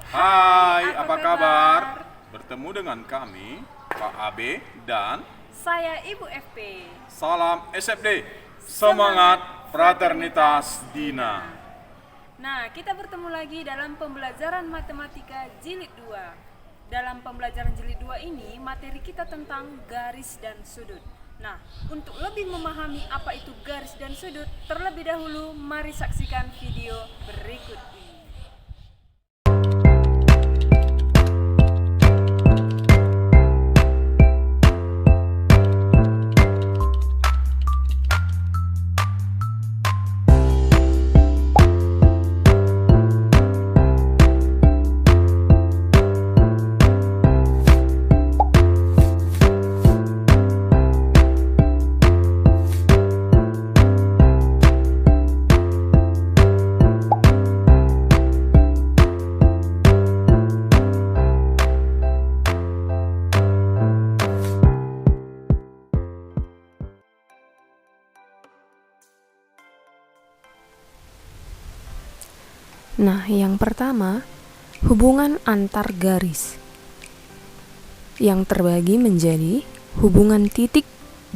Hai, apa kabar? Bertemu dengan kami, Pak Abe dan Saya Ibu FP. Salam SFD. Semangat Fraternitas Dina. Nah, kita bertemu lagi dalam pembelajaran matematika jilid 2. Dalam pembelajaran jilid 2 ini, materi kita tentang garis dan sudut. Nah, untuk lebih memahami apa itu garis dan sudut, terlebih dahulu mari saksikan video berikut ini. Nah, yang pertama, hubungan antar garis yang terbagi menjadi hubungan titik,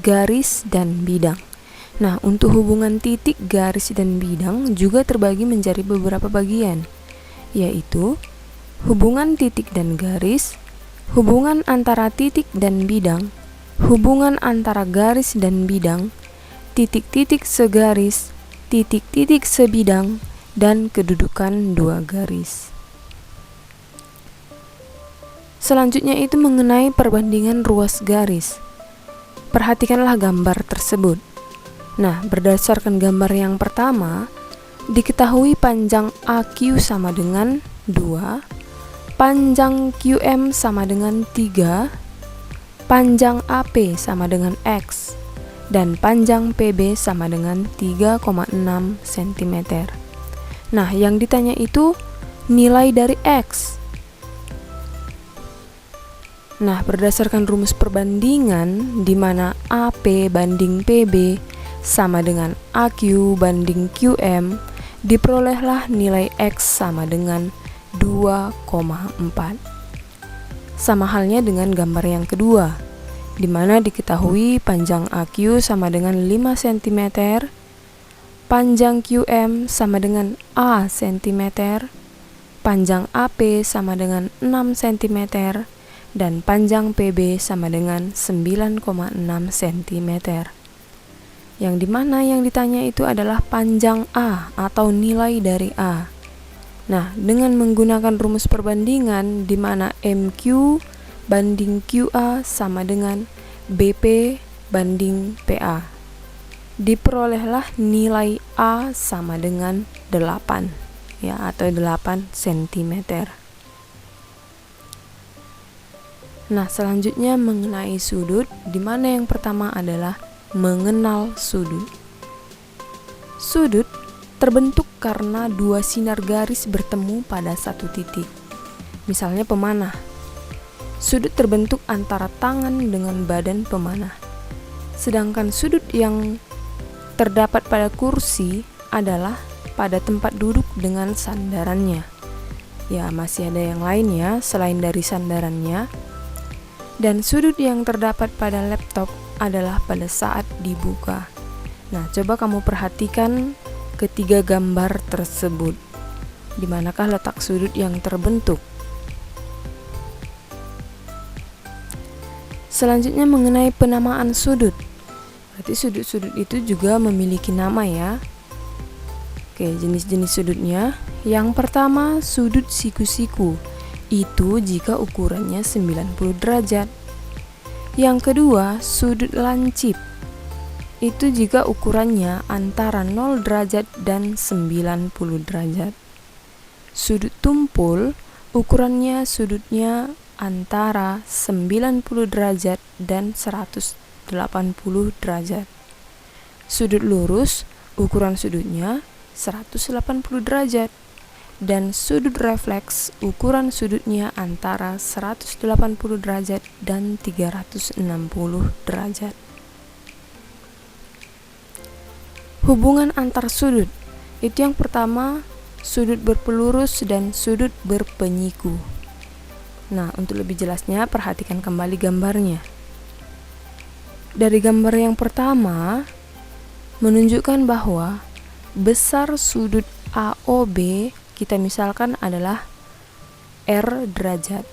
garis, dan bidang. Nah, untuk hubungan titik, garis, dan bidang juga terbagi menjadi beberapa bagian, yaitu hubungan titik dan garis, hubungan antara titik dan bidang, hubungan antara garis dan bidang, titik-titik segaris, titik-titik sebidang, dan kedudukan dua garis. Selanjutnya itu mengenai perbandingan ruas garis. Perhatikanlah gambar tersebut. Nah, berdasarkan gambar yang pertama, diketahui panjang AQ sama dengan 2, panjang QM sama dengan 3, panjang AP sama dengan X, dan panjang PB sama dengan 3,6 cm. Nah, yang ditanya itu nilai dari X. Nah, berdasarkan rumus perbandingan di mana AP banding PB sama dengan AQ banding QM, diperolehlah nilai X sama dengan 2,4. Sama halnya dengan gambar yang kedua, di mana diketahui panjang AQ sama dengan 5 cm, panjang QM sama dengan A cm, panjang AP sama dengan 6 cm, dan panjang PB sama dengan 9,6 cm. Yang dimana yang ditanya itu adalah panjang A atau nilai dari A. Nah, dengan menggunakan rumus perbandingan di mana MQ banding QA sama dengan BP banding PA, diperolehlah nilai A sama dengan 8 ya, atau 8 cm. Nah, selanjutnya mengenai sudut, di mana yang pertama adalah mengenal sudut. Sudut terbentuk karena dua sinar garis bertemu pada satu titik. Misalnya pemanah. Sudut terbentuk antara tangan dengan badan pemanah. Sedangkan sudut yang terdapat pada kursi adalah pada tempat duduk dengan sandarannya. Ya, masih ada yang lain ya selain dari sandarannya. Dan sudut yang terdapat pada laptop adalah pada saat dibuka. Nah, coba kamu perhatikan ketiga gambar tersebut. Di manakah letak sudut yang terbentuk? Selanjutnya mengenai penamaan sudut. Berarti sudut-sudut itu juga memiliki nama ya. Oke, jenis-jenis sudutnya. Yang pertama, sudut siku-siku. Itu jika ukurannya 90 derajat. Yang kedua, sudut lancip. Itu jika ukurannya antara 0 derajat dan 90 derajat. Sudut tumpul, ukurannya sudutnya antara 90 derajat dan 180 derajat. Sudut lurus, ukuran sudutnya 180 derajat. Dan sudut refleks, ukuran sudutnya antara 180 derajat dan 360 derajat. Hubungan antar sudut, itu yang pertama sudut berpelurus, dan sudut berpenyiku. Nah, untuk lebih jelasnya perhatikan kembali gambarnya. Dari gambar yang pertama menunjukkan bahwa besar sudut AOB kita misalkan adalah R derajat,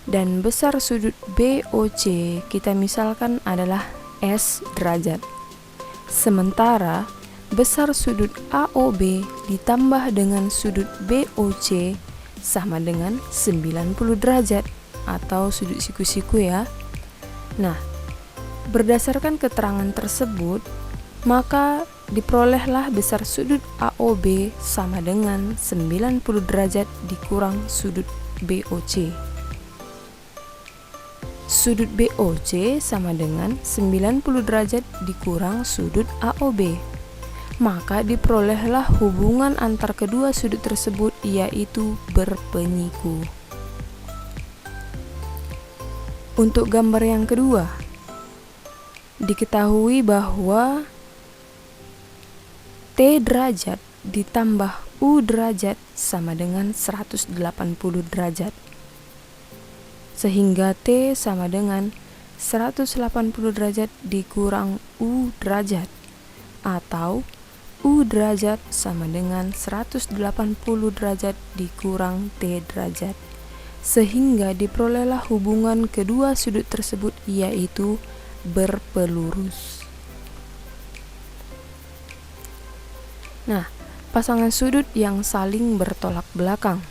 dan besar sudut BOC kita misalkan adalah S derajat. Sementara besar sudut AOB ditambah dengan sudut BOC sama dengan 90 derajat atau sudut siku-siku ya. Nah, berdasarkan keterangan tersebut, maka diperolehlah besar sudut AOB sama dengan 90 derajat dikurang sudut BOC. Sudut BOC sama dengan 90 derajat dikurang sudut AOB. Maka diperolehlah hubungan antar kedua sudut tersebut, yaitu berpenyiku. Untuk gambar yang kedua, diketahui bahwa T derajat ditambah U derajat sama dengan 180 derajat. Sehingga T sama dengan 180 derajat dikurang U derajat, atau U derajat sama dengan 180 derajat dikurang T derajat, sehingga diperolehlah hubungan kedua sudut tersebut, yaitu berpelurus. Nah, pasangan sudut yang saling bertolak belakang.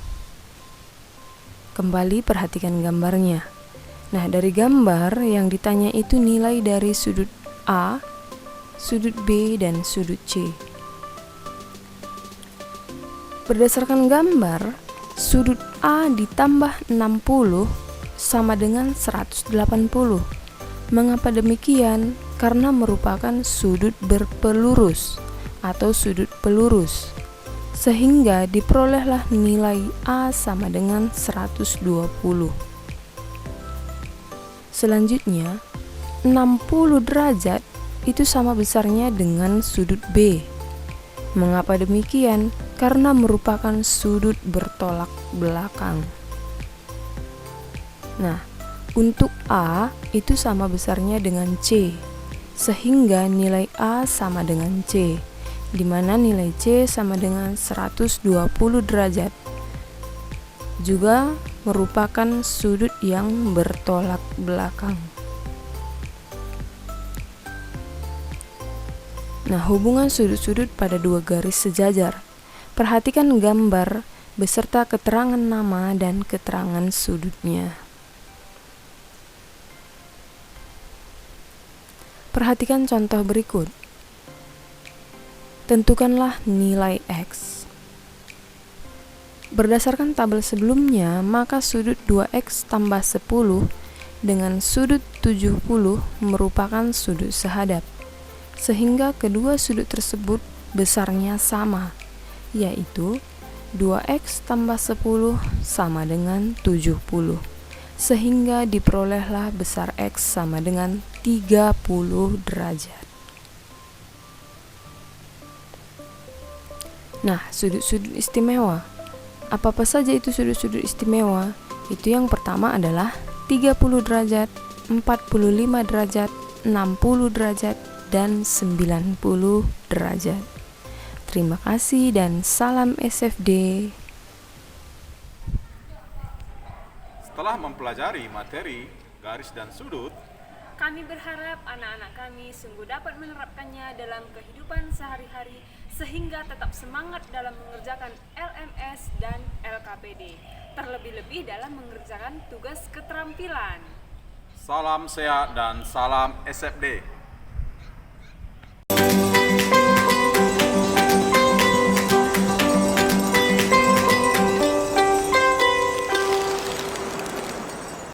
Kembali perhatikan gambarnya. Nah, dari gambar yang ditanya itu nilai dari sudut A, sudut B, dan sudut C. Berdasarkan gambar, sudut A ditambah 60 sama dengan 180. Mengapa demikian? Karena merupakan sudut berpelurus atau sudut pelurus. Sehingga diperolehlah nilai A sama dengan 120. Selanjutnya, 60 derajat itu sama besarnya dengan sudut B. Mengapa demikian? Karena merupakan sudut bertolak belakang. Nah, untuk A itu sama besarnya dengan C, sehingga nilai A sama dengan C, di mana nilai C sama dengan 120 derajat. Juga merupakan sudut yang bertolak belakang. Nah, hubungan sudut-sudut pada dua garis sejajar. Perhatikan gambar beserta keterangan nama dan keterangan sudutnya. Perhatikan contoh berikut. Tentukanlah nilai X. Berdasarkan tabel sebelumnya, maka sudut 2X tambah 10 dengan sudut 70 merupakan sudut sehadap, sehingga kedua sudut tersebut besarnya sama, yaitu 2X tambah 10 sama dengan 70, sehingga diperolehlah besar X sama dengan 30 derajat. Nah, sudut-sudut istimewa. Apa-apa saja itu sudut-sudut istimewa? Itu yang pertama adalah 30 derajat, 45 derajat, 60 derajat, dan 90 derajat. Terima kasih dan salam SFD. Setelah mempelajari materi garis dan sudut, Kami berharap anak-anak kami sungguh dapat menerapkannya dalam kehidupan sehari-hari sehingga tetap semangat dalam mengerjakan LMS dan LKPD, terlebih-lebih dalam mengerjakan tugas keterampilan. salam sehat dan salam SFD.